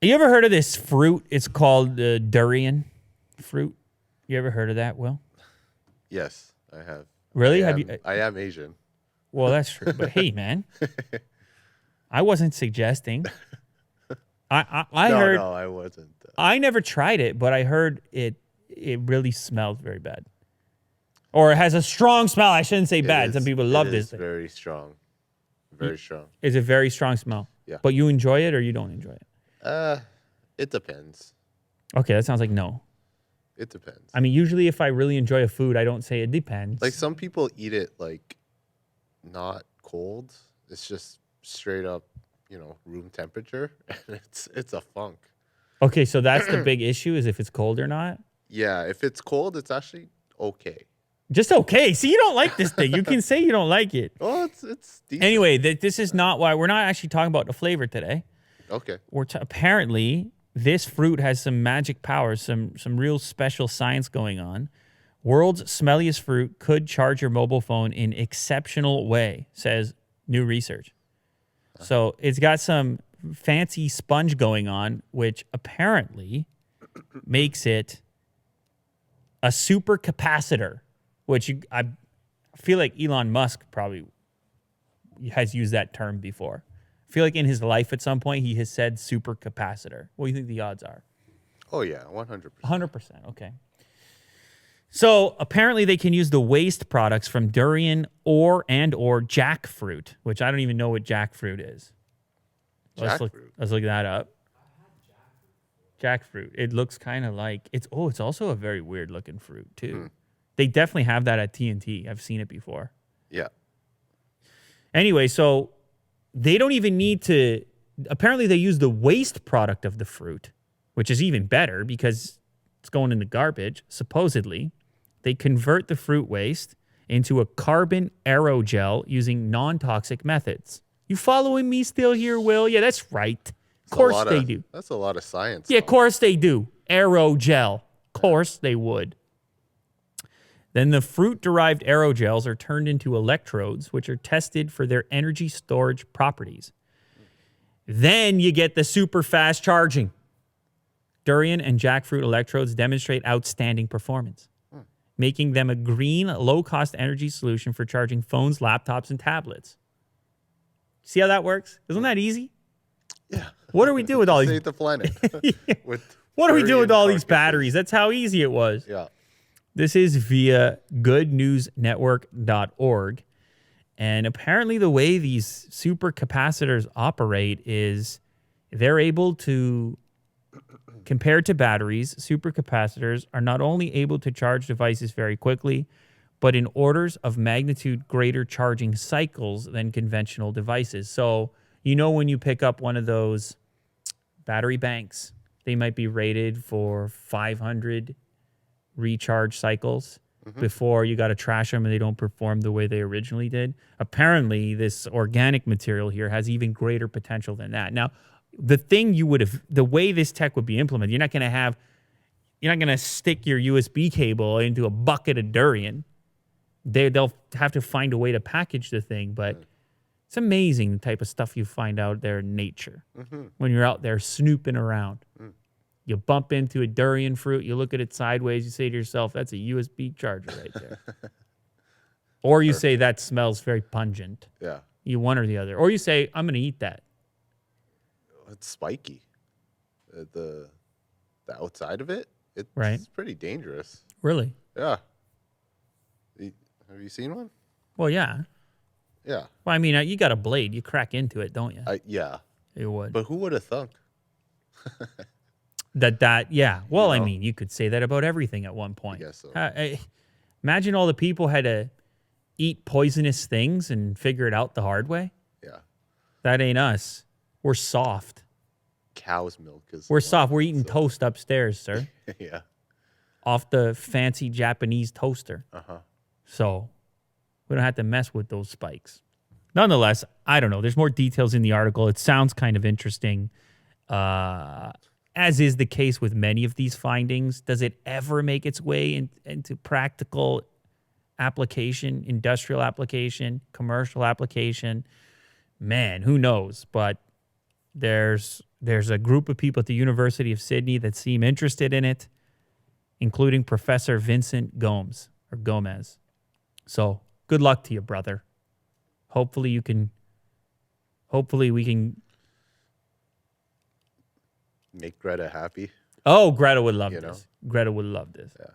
You ever heard of this fruit? It's called durian fruit. You ever heard of that, Will? Yes, I have. Really? I am Asian. Well, that's true. But hey, man, I wasn't suggesting. I heard. No, I wasn't. I never tried it, but I heard it really smells very bad. Or it has a strong smell. I shouldn't say bad. Some people love this It's very strong. Very strong. It's a very strong smell. Yeah. But you enjoy it or you don't enjoy it? It depends. Okay, that sounds like no. It depends. I mean, usually if I really enjoy a food, I don't say it depends. Like some people eat it like not cold. It's just straight up, room temperature, and it's a funk. Okay, so that's the big issue is if it's cold or not? Yeah, if it's cold, it's actually okay. Just okay. See, you don't like this thing. You can say you don't like it. Oh, it's decent. Anyway, this is not why we're not actually talking about the flavor today. Okay. Apparently, this fruit has some magic powers, some real special science going on. World's smelliest fruit could charge your mobile phone in exceptional way, says new research. So it's got some fancy sponge going on, which apparently makes it a super capacitor, which I feel like Elon Musk probably has used that term before. I feel like in his life at some point he has said super capacitor. What do you think the odds are? Oh, yeah, 100%. 100%, okay. So apparently they can use the waste products from durian or jackfruit, which I don't even know what jackfruit is. Let's look that up. Jackfruit. It looks kind of like it's also a very weird looking fruit too. They definitely have that at TNT. I've seen it before. Yeah. Anyway, so they don't even need to. Apparently, they use the waste product of the fruit, which is even better because it's going in the garbage. Supposedly, they convert the fruit waste into a carbon aerogel using non-toxic methods. You following me still here, Will? Yeah, that's right. Of course they do. That's a lot of science. Yeah, of course they do. Aerogel. Of course they would. Then the fruit-derived aerogels are turned into electrodes, which are tested for their energy storage properties. Then you get the super fast charging. Durian and jackfruit electrodes demonstrate outstanding performance, making them a green, low-cost energy solution for charging phones, laptops, and tablets. See how that works? Isn't that easy? Yeah. What do we do with all these? Save the planet. What do we do with all these batteries? That's how easy it was. Yeah. This is via goodnewsnetwork.org. And apparently the way these supercapacitors operate is they're able to, compared to batteries, supercapacitors are not only able to charge devices very quickly, but in orders of magnitude greater charging cycles than conventional devices. So, when you pick up one of those battery banks, they might be rated for 500 recharge cycles before you got to trash them and they don't perform the way they originally did. Apparently, this organic material here has even greater potential than that. Now, the way this tech would be implemented, you're not going to stick your USB cable into a bucket of durian. They'll have to find a way to package the thing, but it's amazing the type of stuff you find out there in nature when you're out there snooping around. You bump into a durian fruit, you look at it sideways, you say to yourself, that's a USB charger right there. Or you say, that smells very pungent. Yeah. You one or the other. Or you say, I'm going to eat that. It's spiky. The outside of it, it's pretty dangerous. Really? Yeah. Have you seen one? Well, yeah. Yeah. Well, I mean, you got a blade. You crack into it, don't you? Yeah. You would. But who would have thunk? Yeah. Well, I mean, you could say that about everything at one point. I guess so. Imagine all the people had to eat poisonous things and figure it out the hard way. Yeah. That ain't us. We're soft. Cow's milk is. We're soft. We're eating toast upstairs, sir. Yeah. Off the fancy Japanese toaster. So we don't have to mess with those spikes. Nonetheless, I don't know. There's more details in the article. It sounds kind of interesting. As is the case with many of these findings, does it ever make its way into practical application, industrial application, commercial application? Man, who knows? But there's There's a group of people at the University of Sydney that seem interested in it, including Professor Vincent Gomez. So good luck to you, brother. Hopefully we can make Greta happy. Oh, Greta would love You know? this. Greta would love this. Yeah.